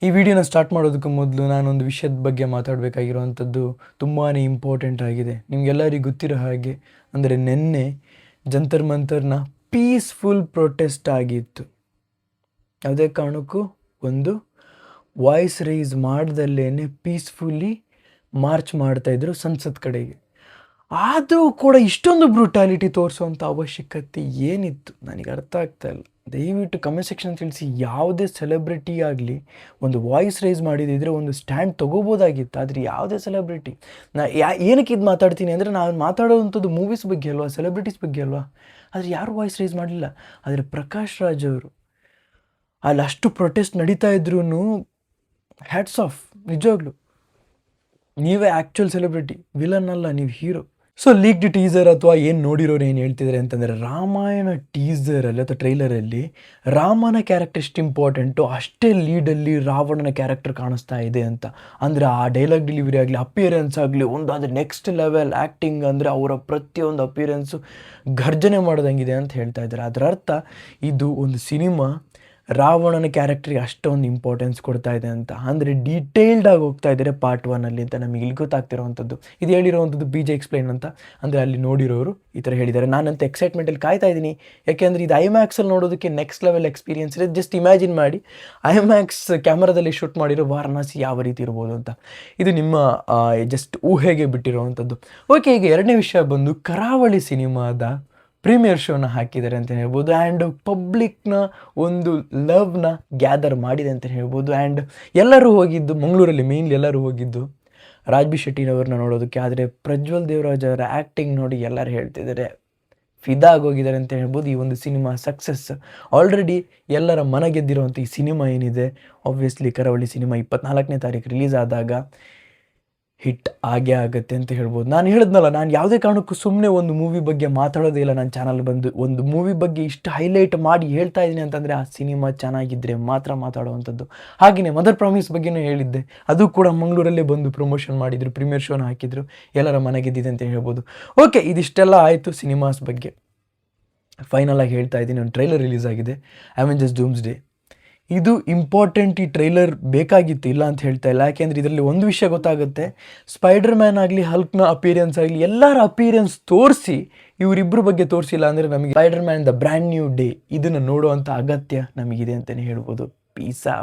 ಈ ವಿಡಿಯೋನ ಸ್ಟಾರ್ಟ್ ಮಾಡೋದಕ್ಕೆ ಮೊದಲು ನಾನೊಂದು ವಿಷಯದ ಬಗ್ಗೆ ಮಾತಾಡಬೇಕಾಗಿರುವಂಥದ್ದು ತುಂಬಾ ಇಂಪಾರ್ಟೆಂಟ್ ಆಗಿದೆ. ನಿಮಗೆಲ್ಲರಿಗೂ ಗೊತ್ತಿರೋ ಹಾಗೆ ಅಂದರೆ ನಿನ್ನೆ ಜಂತರ್ ಮಂತರ್ನ ಪೀಸ್ಫುಲ್ ಪ್ರೊಟೆಸ್ಟ್ ಆಗಿತ್ತು. ಯಾವುದೇ ಕಾರಣಕ್ಕೂ ಒಂದು ವಾಯ್ಸ್ ರೈಸ್ ಮಾಡ್ದಲ್ಲೇ ಪೀಸ್ಫುಲ್ಲಿ ಮಾರ್ಚ್ ಮಾಡ್ತಾಯಿದ್ರು ಸಂಸತ್ ಕಡೆಗೆ. ಆದರೂ ಕೂಡ ಇಷ್ಟೊಂದು ಬ್ರುಟಾಲಿಟಿ ತೋರಿಸುವಂಥ ಅವಶ್ಯಕತೆ ಏನಿತ್ತು ನನಗೆ ಅರ್ಥ ಆಗ್ತಾ ಇಲ್ಲ. ದಯವಿಟ್ಟು ಕಮೆಂಟ್ ಸೆಕ್ಷನ್ ತಿಳಿಸಿ. ಯಾವುದೇ ಸೆಲೆಬ್ರಿಟಿ ಆಗಲಿ ಒಂದು ವಾಯ್ಸ್ ರೈಸ್ ಮಾಡಿದಿದ್ರೆ ಒಂದು ಸ್ಟ್ಯಾಂಡ್ ತೊಗೋಬೋದಾಗಿತ್ತು. ಆದರೆ ಯಾವುದೇ ಸೆಲೆಬ್ರಿಟಿ ಏನಕ್ಕೆ ಇದು ಮಾತಾಡ್ತೀನಿ ಅಂದರೆ, ನಾನು ಮಾತಾಡೋವಂಥದ್ದು ಮೂವೀಸ್ ಬಗ್ಗೆ ಅಲ್ವಾ, ಸೆಲೆಬ್ರಿಟೀಸ್ ಬಗ್ಗೆ ಅಲ್ವಾ. ಆದರೆ ಯಾರು ವಾಯ್ಸ್ ರೈಸ್ ಮಾಡಲಿಲ್ಲ. ಆದರೆ ಪ್ರಕಾಶ್ ರಾಜ್ ಅವರು ಅಲ್ಲಿ ಅಷ್ಟು ಪ್ರೊಟೆಸ್ಟ್ ನಡೀತಾ ಇದ್ರೂ ಹ್ಯಾಟ್ಸ್ ಆಫ್. ನಿಜವಾಗ್ಲು ನೀವೇ ಆ್ಯಕ್ಚುಯಲ್ ಸೆಲೆಬ್ರಿಟಿ, ವಿಲನ್ ಅಲ್ಲ, ನೀವು ಹೀರೋ. ಸೊ ಲೀಕ್ಡ್ ಟೀಸರ್ ಅಥವಾ ಏನು ನೋಡಿರೋರು ಏನು ಹೇಳ್ತಿದ್ದಾರೆ ಅಂತಂದರೆ, ರಾಮಾಯಣ ಟೀಸರಲ್ಲಿ ಅಥವಾ ಟ್ರೈಲರಲ್ಲಿ ರಾಮನ ಕ್ಯಾರೆಕ್ಟರ್ ಎಷ್ಟು ಇಂಪಾರ್ಟೆಂಟು ಅಷ್ಟೇ ಲೀಡಲ್ಲಿ ರಾವಣನ ಕ್ಯಾರೆಕ್ಟರ್ ಕಾಣಿಸ್ತಾ ಇದೆ ಅಂತ. ಅಂದರೆ ಆ ಡೈಲಾಗ್ ಡೆಲಿವರಿ ಆಗಲಿ, ಅಪಿಯರೆನ್ಸ್ ಆಗಲಿ, ಒಂದಾದರೆ ನೆಕ್ಸ್ಟ್ ಲೆವೆಲ್ ಆ್ಯಕ್ಟಿಂಗ್, ಅಂದರೆ ಅವರ ಪ್ರತಿಯೊಂದು ಅಪಿಯರೆನ್ಸು ಘರ್ಜನೆ ಮಾಡೋದಂಗಿದೆ ಅಂತ ಹೇಳ್ತಾ ಇದ್ದಾರೆ. ಅದರ ಅರ್ಥ ಇದು ಒಂದು ಸಿನಿಮಾ ರಾವಣನ ಕ್ಯಾರೆಕ್ಟ್ರಿಗೆ ಅಷ್ಟೊಂದು ಇಂಪಾರ್ಟೆನ್ಸ್ ಕೊಡ್ತಾ ಇದೆ ಅಂತ. ಅಂದರೆ ಡೀಟೇಲ್ಡಾಗಿ ಹೋಗ್ತಾ ಇದ್ದಾರೆ ಪಾರ್ಟ್ 1 ಅಂತ ನಮಗೆ ಇಲ್ಲಿ ಗೊತ್ತಾಗ್ತಿರೋವಂಥದ್ದು. ಇದು ಹೇಳಿರೋವಂಥದ್ದು BJ ಎಕ್ಸ್ಪ್ಲೈನ್ ಅಂತ. ಅಂದರೆ ಅಲ್ಲಿ ನೋಡಿರೋರು ಈ ಥರ ಹೇಳಿದ್ದಾರೆ. ನಾನಂತ ಎಕ್ಸೈಟ್ಮೆಂಟಲ್ಲಿ ಕಾಯ್ತಾ ಇದ್ದೀನಿ, ಯಾಕೆಂದರೆ ಇದು ಐಮ್ಯಾಕ್ಸಲ್ಲಿ ನೋಡೋದಕ್ಕೆ ನೆಕ್ಸ್ಟ್ ಲೆವೆಲ್ ಎಕ್ಸ್ಪೀರಿಯನ್ಸ್ ಇದೆ. ಜಸ್ಟ್ ಇಮ್ಯಾಜಿನ್ ಮಾಡಿ ಐಮ್ಯಾಕ್ಸ್ ಕ್ಯಾಮರಾದಲ್ಲಿ ಶೂಟ್ ಮಾಡಿರೋ ವಾರಣಾಸಿ ಯಾವ ರೀತಿ ಇರ್ಬೋದು ಅಂತ. ಇದು ನಿಮ್ಮ ಜಸ್ಟ್ ಊಹೆಗೆ ಬಿಟ್ಟಿರೋವಂಥದ್ದು. ಓಕೆ, ಈಗ ಎರಡನೇ ವಿಷಯ ಬಂದು ಕರಾವಳಿ ಸಿನಿಮಾದ ಪ್ರೀಮಿಯರ್ ಶೋನ ಹಾಕಿದ್ದಾರೆ ಅಂತ ಹೇಳ್ಬೋದು. ಆ್ಯಂಡ್ ಪಬ್ಲಿಕ್ನ ಒಂದು ಲವ್ನ ಗ್ಯಾದರ್ ಮಾಡಿದೆ ಅಂತ ಹೇಳ್ಬೋದು. ಆ್ಯಂಡ್ ಎಲ್ಲರೂ ಹೋಗಿದ್ದು ಮಂಗಳೂರಲ್ಲಿ, ಮೇನ್ಲಿ ಎಲ್ಲರೂ ಹೋಗಿದ್ದು ರಾಜ್ ಬಿ ಶೆಟ್ಟಿನವ್ರನ್ನ ನೋಡೋದಕ್ಕೆ. ಆದರೆ ಪ್ರಜ್ವಲ್ ದೇವರಾಜ್ ಅವರ ಆ್ಯಕ್ಟಿಂಗ್ ನೋಡಿ ಎಲ್ಲರೂ ಹೇಳ್ತಿದ್ದಾರೆ, ಫಿದಾ ಆಗೋಗಿದ್ದಾರೆ ಅಂತ ಹೇಳ್ಬೋದು. ಈ ಒಂದು ಸಿನಿಮಾ ಸಕ್ಸಸ್ ಆಲ್ರೆಡಿ ಎಲ್ಲರ ಮನ ಗೆದ್ದಿರೋವಂಥ ಈ ಸಿನಿಮಾ ಏನಿದೆ, ಆಬ್ವಿಯಸ್ಲಿ ಕರಾವಳಿ ಸಿನಿಮಾ 24ನೇ ತಾರೀಕು ರಿಲೀಸ್ ಆದಾಗ ಹಿಟ್ ಆಗೇ ಆಗುತ್ತೆ ಅಂತ ಹೇಳ್ಬೋದು. ನಾನು ಹೇಳಿದ್ನಲ್ಲ, ನಾನು ಯಾವುದೇ ಕಾರಣಕ್ಕೂ ಸುಮ್ಮನೆ ಒಂದು ಮೂವಿ ಬಗ್ಗೆ ಮಾತಾಡೋದೇ ಇಲ್ಲ. ನನ್ನ ಚಾನಲ್ ಬಂದು ಒಂದು ಮೂವಿ ಬಗ್ಗೆ ಇಷ್ಟು ಹೈಲೈಟ್ ಮಾಡಿ ಹೇಳ್ತಾ ಇದ್ದೀನಿ ಅಂತಂದರೆ ಆ ಸಿನಿಮಾ ಚೆನ್ನಾಗಿದ್ದರೆ ಮಾತ್ರ ಮಾತಾಡುವಂಥದ್ದು. ಹಾಗೆಯೇ ಮದರ್ ಪ್ರಾಮಿಸ್ ಬಗ್ಗೆಯೂ ಹೇಳಿದ್ದೆ, ಅದು ಕೂಡ ಮಂಗಳೂರಲ್ಲೇ ಬಂದು ಪ್ರಮೋಷನ್ ಮಾಡಿದರು, ಪ್ರೀಮಿಯರ್ ಶೋನ ಹಾಕಿದರು, ಎಲ್ಲರ ಮನೆಗೆದ್ದಿದೆ ಅಂತ ಹೇಳ್ಬೋದು. ಓಕೆ, ಇದಿಷ್ಟೆಲ್ಲ ಆಯಿತು ಸಿನಿಮಾಸ್ ಬಗ್ಗೆ. ಫೈನಲಾಗಿ ಹೇಳ್ತಾ ಇದ್ದೀನಿ, ಒಂದು ಟ್ರೈಲರ್ ರಿಲೀಸ್ ಆಗಿದೆ, ಅವೆಂಜರ್ಸ್ ಡೂಮ್ಸ್ಡೇ. ಇದು ಇಂಪಾರ್ಟೆಂಟ್, ಈ ಟ್ರೈಲರ್ ಬೇಕಾಗಿತ್ತು, ಇಲ್ಲ ಅಂತ ಹೇಳ್ತಾ ಇಲ್ಲ. ಯಾಕೆಂದರೆ ಇದರಲ್ಲಿ ಒಂದು ವಿಷಯ ಗೊತ್ತಾಗುತ್ತೆ, ಸ್ಪೈಡರ್ ಮ್ಯಾನ್ ಆಗಲಿ, ಹಲ್ಕ್ನ ಅಪಿಯರೆನ್ಸ್ ಆಗಲಿ, ಎಲ್ಲರ ಅಪಿಯರೆನ್ಸ್ ತೋರಿಸಿ ಇವರಿಬ್ಬರ ಬಗ್ಗೆ ತೋರಿಸಿಲ್ಲ ಅಂದರೆ ನಮಗೆ spider man the brand new day ಇದನ್ನು ನೋಡುವಂಥ ಅಗತ್ಯ ನಮಗಿದೆ ಅಂತಲೇ ಹೇಳ್ಬೋದು. Piece out.